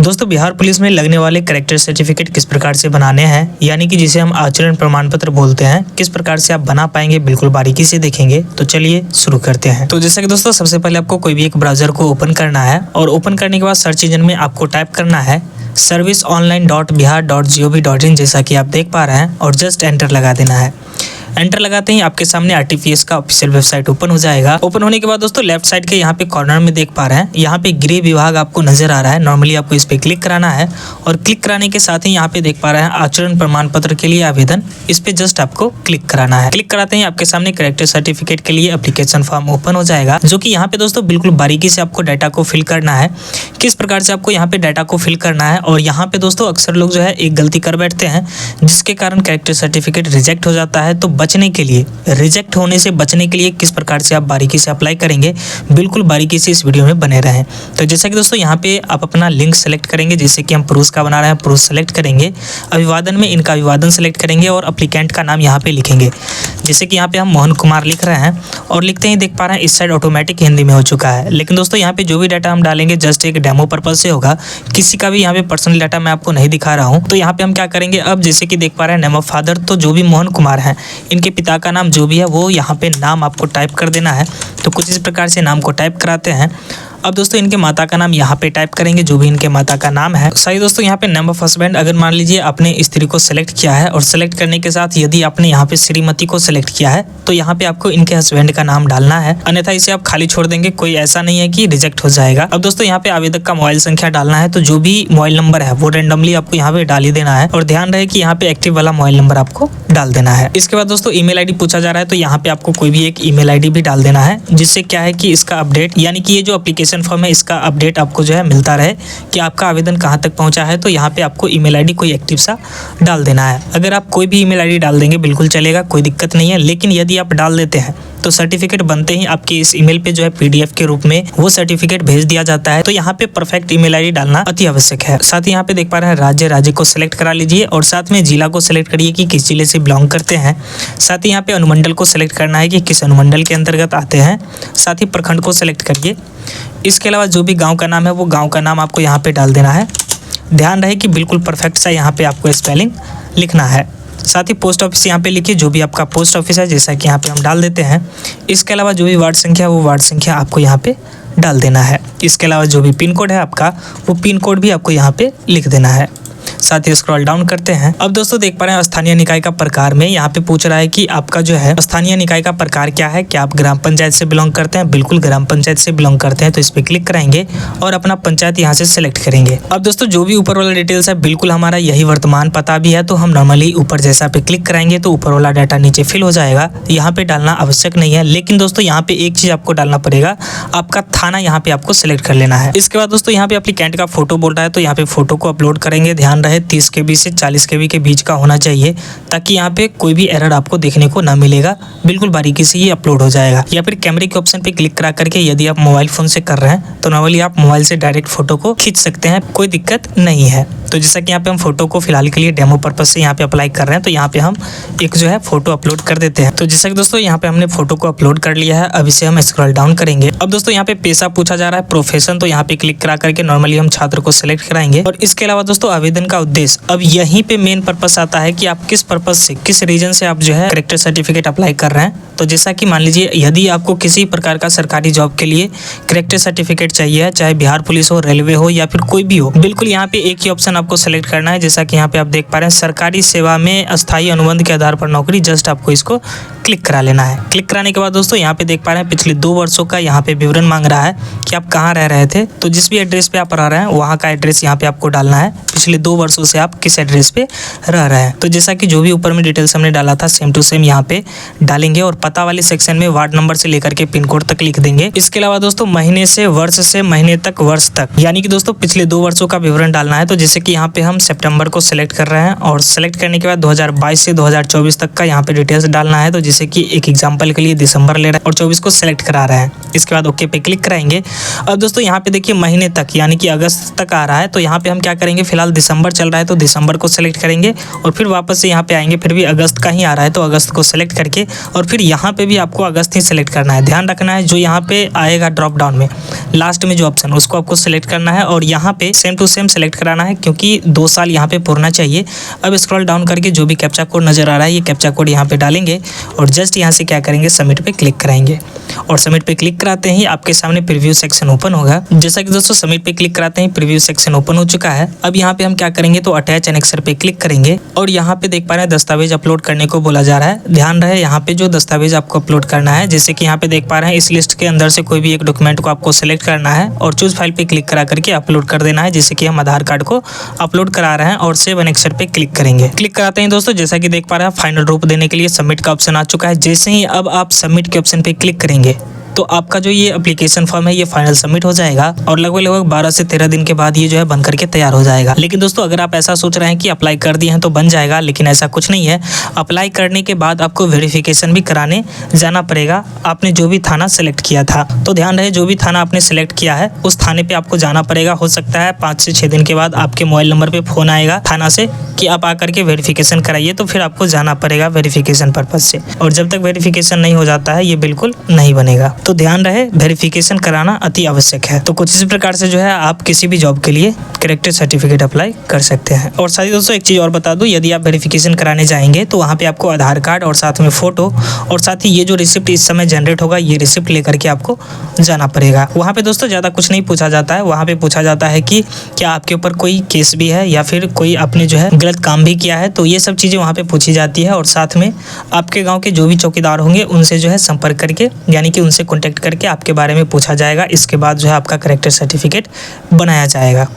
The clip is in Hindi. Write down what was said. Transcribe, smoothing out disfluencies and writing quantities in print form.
दोस्तों बिहार पुलिस में लगने वाले कैरेक्टर सर्टिफिकेट किस प्रकार से बनाने हैं, यानी कि जिसे हम आचरण प्रमाण पत्र बोलते हैं, किस प्रकार से आप बना पाएंगे बिल्कुल बारीकी से देखेंगे। तो चलिए शुरू करते हैं। तो जैसा कि दोस्तों सबसे पहले आपको कोई भी एक ब्राउजर को ओपन करना है और ओपन करने के बाद सर्च इंजन में आपको टाइप करना है serviceonline.bihar.gov.in जैसा कि आप देख पा रहे हैं और जस्ट एंटर लगा देना है। एंटर लगाते ही आपके सामने आरटीपीएस का ऑफिशियल वेबसाइट ओपन हो जाएगा। ओपन होने के बाद दोस्तों लेफ्ट साइड के यहाँ पे कॉर्नर में देख पा रहे हैं, यहाँ पे गृह विभाग आपको नजर आ रहा है। नॉर्मली आपको इस पे क्लिक कराना है और क्लिक कराने के साथ ही यहाँ पे देख पा रहे हैं आचरण प्रमाण पत्र के लिए आवेदन, इस पे जस्ट आपको क्लिक कराना है। क्लिक कराते ही आपके सामने कैरेक्टर सर्टिफिकेट के लिए एप्लीकेशन फॉर्म ओपन हो जाएगा, जो कि यहाँ पे दोस्तों बिल्कुल बारीकी से आपको डाटा को फिल करना है। किस प्रकार से आपको यहाँ पे डाटा को फिल करना है, और यहाँ पे दोस्तों अक्सर लोग जो है एक गलती कर बैठते हैं जिसके कारण कैरेक्टर सर्टिफिकेट रिजेक्ट हो जाता है। तो बचने के लिए, रिजेक्ट होने से बचने के लिए किस प्रकार से आप बारीकी से अप्लाई करेंगे, बिल्कुल बारीकी से इस वीडियो में बने रहें। तो जैसा कि दोस्तों यहाँ पे आप अपना लिंक सेलेक्ट करेंगे, जैसे कि हम पुरुष का बना रहे हैं, पुरुष सेलेक्ट करेंगे। अभिवादन में इनका अभिवादन सेलेक्ट करेंगे और अप्लीकेंट का नाम यहाँ पे लिखेंगे। जैसे कि यहाँ पे हम मोहन कुमार लिख रहे हैं और लिखते ही देख पा रहे हैं इस साइड ऑटोमेटिक हिंदी में हो चुका है। लेकिन दोस्तों यहाँ पे जो भी डाटा हम डालेंगे जस्ट एक डेमो पर्पज से होगा, किसी का भी यहाँ पे पर्सनल डाटा मैं आपको नहीं दिखा रहा हूँ। तो यहाँ पे हम क्या करेंगे, अब जैसे कि देख पा रहे हैं नेम ऑफ फादर, तो जो भी मोहन कुमार हैं इनके पिता का नाम जो भी है वो यहाँ पे नाम आपको टाइप कर देना है। तो कुछ इस प्रकार से नाम को टाइप कराते हैं। अब दोस्तों इनके माता का नाम यहाँ पे टाइप करेंगे, जो भी इनके माता का नाम है। सही दोस्तों यहाँ पे नेम ऑफ हस्बैंड, अगर मान लीजिए आपने स्त्री को सिलेक्ट किया है और सिलेक्ट करने के साथ यदि आपने यहाँ पे श्रीमती को सिलेक्ट किया है तो यहाँ पे आपको इनके हस्बैंड का नाम डालना है, अन्यथा इसे आप खाली छोड़ देंगे, कोई ऐसा नहीं है कि रिजेक्ट हो जाएगा। अब दोस्तों यहाँ पे आवेदक का मोबाइल संख्या डालना है, तो जो भी मोबाइल नंबर है वो रेंडमली आपको यहाँ पे डाल ही देना है और ध्यान रहे कि यहाँ पे एक्टिव वाला मोबाइल नंबर आपको डाल देना है। इसके बाद दोस्तों ईमेल आईडी पूछा जा रहा है, तो यहाँ पे आपको कोई भी एक ईमेल आईडी भी डाल देना है, जिससे क्या है कि इसका अपडेट, यानी कि ये जो एप्लीकेशन फॉर्म है इसका अपडेट आपको जो है मिलता रहे कि आपका आवेदन कहां तक पहुंचा है। तो यहाँ पे आपको ईमेल आईडी कोई एक्टिव सा डाल देना है। अगर आप कोई भी ईमेल आईडी डाल देंगे बिल्कुल चलेगा, कोई दिक्कत नहीं है। लेकिन यदि आप डाल देते हैं तो सर्टिफिकेट बनते ही आपके इस ईमेल पे जो है पीडीएफ के रूप में वो सर्टिफिकेट भेज दिया जाता है। तो यहाँ पे परफेक्ट ईमेल आईडी डालना अति आवश्यक है। साथ ही यहाँ पे देख पा रहे हैं राज्य को सिलेक्ट करा लीजिए और साथ में जिला को सिलेक्ट करिए कि किस जिले से बिलोंग करते हैं। साथ ही यहाँ पे अनुमंडल को सिलेक्ट करना है कि किस अनुमंडल के अंतर्गत आते हैं। साथ ही प्रखंड को सिलेक्ट करिए। इसके अलावा जो भी गाँव का नाम है वो गाँव का नाम आपको यहाँ पे डाल देना है। ध्यान रहे कि बिल्कुल परफेक्ट सा यहाँ पे आपको स्पेलिंग लिखना है। साथ ही पोस्ट ऑफिस यहाँ पे लिखिए, जो भी आपका पोस्ट ऑफिस है, जैसा कि यहाँ पे हम डाल देते हैं। इसके अलावा जो भी वार्ड संख्या है वो वार्ड संख्या आपको यहाँ पे डाल देना है। इसके अलावा जो भी पिन कोड है आपका वो पिन कोड भी आपको यहाँ पे लिख देना है। साथ ही स्क्रॉल डाउन करते हैं। अब दोस्तों देख पा रहे हैं स्थानीय निकाय का प्रकार में यहाँ पे पूछ रहा है कि आपका जो है स्थानीय निकाय का प्रकार क्या है, क्या आप ग्राम पंचायत से बिलोंग करते हैं। बिल्कुल ग्राम पंचायत से बिलोंग करते हैं, तो इस पे क्लिक कराएंगे और अपना पंचायत यहाँ से सिलेक्ट करेंगे। अब दोस्तों जो भी ऊपर वाला डिटेल्स है बिल्कुल हमारा यही वर्तमान पता भी है, तो हम नॉर्मली ऊपर जैसा पे क्लिक कराएंगे तो ऊपर वाला डाटा नीचे फिल हो जाएगा। यहाँ पे डालना आवश्यक नहीं है। लेकिन दोस्तों यहाँ पे एक चीज आपको डालना पड़ेगा, आपका थाना यहाँ पे आपको सिलेक्ट कर लेना है। इसके बाद दोस्तों यहाँ पे एप्लीकेंट का फोटो बोल रहा है, तो यहाँ पे फोटो को अपलोड करेंगे। ध्यान रहे 30 KB से 40 KB के बीच का होना चाहिए, ताकि यहाँ पे कोई भी एरर आपको देखने को ना मिलेगा। बिल्कुल बारीकी से ये अपलोड हो जाएगा। या फिर कैमरे के ऑप्शन पे क्लिक करा करके यदि आप मोबाइल फोन से कर रहे हैं तो नॉर्मली आप मोबाइल से डायरेक्ट फोटो को खींच सकते हैं, कोई दिक्कत नहीं है। तो जैसा कि यहाँ पे हम फोटो को फिलहाल के लिए डेमो पर्पज से यहाँ पे अप्लाई कर रहे हैं, तो यहाँ पे हम एक जो है फोटो अपलोड कर देते हैं। तो जैसा कि दोस्तों यहाँ पे हमने फोटो को अपलोड कर लिया है। अब इसे हम स्क्रॉल डाउन करेंगे। अब दोस्तों यहाँ पे पेशा पूछा जा रहा है, प्रोफेशन, तो यहाँ पे क्लिक करा करके नॉर्मली हम छात्र को सिलेक्ट कराएंगे। और इसके अलावा दोस्तों आवेदन का उद्देश्य, अब यहीं पे मेन पर्पस आता है कि आप किस पर्पस से, किस रीजन से आप जो है कैरेक्टर सर्टिफिकेट अप्लाई कर रहे हैं। तो जैसा कि मान लीजिए यदि आपको किसी प्रकार का सरकारी जॉब के लिए कैरेक्टर सर्टिफिकेट चाहिए है, चाहे बिहार पुलिस हो, रेलवे हो या फिर कोई भी हो, बिल्कुल यहाँ पे एक ही ऑप्शन आपको सेलेक्ट करना है। जैसा कि यहाँ पे आप देख पा रहे हैं सरकारी सेवा में अस्थायी अनुबंध के आधार पर नौकरी, जस्ट आपको इसको क्लिक करा लेना है। क्लिक कराने के बाद दोस्तों यहाँ पे देख पा रहे हैं पिछले 2 वर्षों का यहाँ पे विवरण मांग रहा है कि आप कहाँ रह रहे थे। तो जिस भी एड्रेस पे आप रह रहे हैं वहाँ का एड्रेस यहाँ पे आपको डालना है। पिछले 2 वर्षों से आप किस एड्रेस पे रह रहे हैं। तो जैसा कि जो भी ऊपर में डिटेल्स हमने डाला था सेम टू सेम यहाँ पे डालेंगे और पता वाले सेक्शन में वार्ड नंबर से लेकर के पिन कोड तक लिख देंगे। इसके अलावा दोस्तों महीने से वर्ष से महीने तक वर्ष तक, यानी कि दोस्तों पिछले 2 वर्षों का विवरण डालना है। तो जैसे कि कि यहाँ पे हम सितंबर को सिलेक्ट कर रहे हैं और सेलेक्ट करने के बाद 2022 से 2024 तक का यहाँ पे डिटेल्स डालना है। तो जैसे कि एक एग्जांपल के लिए दिसंबर ले रहा है और 24 को सिलेक्ट करा रहे हैं। इसके बाद ओके पे क्लिक कराएंगे। अब दोस्तों यहाँ पे देखिए महीने तक यानी कि अगस्त तक आ रहा है, तो यहाँ पे हम क्या करेंगे, फिलहाल दिसंबर चल रहा है तो दिसंबर को सिलेक्ट करेंगे और फिर वापस से यहाँ पे आएंगे, फिर भी अगस्त का ही आ रहा है तो अगस्त को सिलेक्ट करके और फिर यहाँ पे भी आपको अगस्त ही सिलेक्ट करना है। ध्यान रखना है जो यहाँ पे आएगा ड्रॉप डाउन में लास्ट में जो ऑप्शन उसको आपको सिलेक्ट करना है और यहाँ पे सेम टू सेम सिलेक्ट कराना है क्योंकि 2 साल यहाँ पे पूरना चाहिए। अब स्क्रॉल डाउन करके जो भी कैप्चा कोड नजर आ रहा है ये कैप्चा कोड यहाँ पे डालेंगे और जस्ट यहाँ से क्या करेंगे, सबमिट पे क्लिक कराएंगे और सबमिट पे क्लिक कराते ही आपके सामने प्रीव्यू सेक्शन ओपन होगा। जैसा कि दोस्तों सबमिट पे क्लिक कराते ही प्रीव्यू सेक्शन ओपन हो चुका है। अब यहाँ पे हम क्या करेंगे तो अटैच एनेक्सर पे क्लिक करेंगे और यहाँ पे देख पा रहे हैं दस्तावेज अपलोड करने को बोला जा रहा है। ध्यान रहे यहाँ पे जो दस्तावेज आपको अपलोड करना है, जैसे कि यहाँ पे देख पा रहे हैं इस लिस्ट के अंदर से कोई भी एक डॉक्यूमेंट को आपको सिलेक्ट करना है और चूज फाइल पे क्लिक करा करके अपलोड कर देना है। जैसे कि हम आधार कार्ड को अपलोड करा रहे हैं और सेव एनेक्सर पे क्लिक करेंगे। क्लिक कराते हैं दोस्तों, जैसा कि देख पा रहे हैं फाइनल रूप देने के लिए सबमिट का ऑप्शन आ चुका है। जैसे ही अब आप सबमिट के ऑप्शन पे क्लिक करेंगे तो आपका जो ये एप्लीकेशन फॉर्म है ये फाइनल सबमिट हो जाएगा और लगभग 12 से 13 दिन के बाद ये जो है बन करके तैयार हो जाएगा। लेकिन दोस्तों अगर आप ऐसा सोच रहे हैं कि अप्लाई कर दिए हैं तो बन जाएगा, लेकिन ऐसा कुछ नहीं है। अप्लाई करने के बाद आपको वेरिफिकेशन भी कराने जाना पड़ेगा, आपने जो भी थाना सेलेक्ट किया था। तो ध्यान रहे जो भी थाना आपने सेलेक्ट किया है उस थाने पर आपको जाना पड़ेगा। हो सकता है 5 से 6 दिन के बाद आपके मोबाइल नंबर पर फ़ोन आएगा थाना से कि आप आकर के वेरिफिकेशन कराइए, तो फिर आपको जाना पड़ेगा वेरिफिकेशन पर्पज से। और जब तक वेरिफिकेशन नहीं हो जाता है ये बिल्कुल नहीं बनेगा। तो ध्यान रहे वेरिफिकेशन कराना अति आवश्यक है। तो कुछ इस प्रकार से जो है आप किसी भी जॉब के लिए कैरेक्टर सर्टिफिकेट अप्लाई कर सकते हैं। और साथ ही दोस्तों एक चीज़ और बता दूं, यदि आप वेरिफिकेशन कराने जाएंगे तो वहाँ पे आपको आधार कार्ड और साथ में फ़ोटो और साथ ही ये जो रिसिप्ट इस समय जनरेट होगा ये रिसिप्ट लेकर के आपको जाना पड़ेगा। वहाँ पे दोस्तों ज़्यादा कुछ नहीं पूछा जाता है, वहाँ पे पूछा जाता है कि क्या आपके ऊपर कोई केस भी है या फिर कोई आपने जो है गलत काम भी किया है, तो ये सब चीज़ें वहाँ पे पूछी जाती है। और साथ में आपके गाँव के जो भी चौकीदार होंगे उनसे जो है संपर्क करके यानी कि उनसे कॉन्टैक्ट करके आपके बारे में पूछा जाएगा। इसके बाद जो है आपका कैरेक्टर सर्टिफिकेट बनाया जाएगा।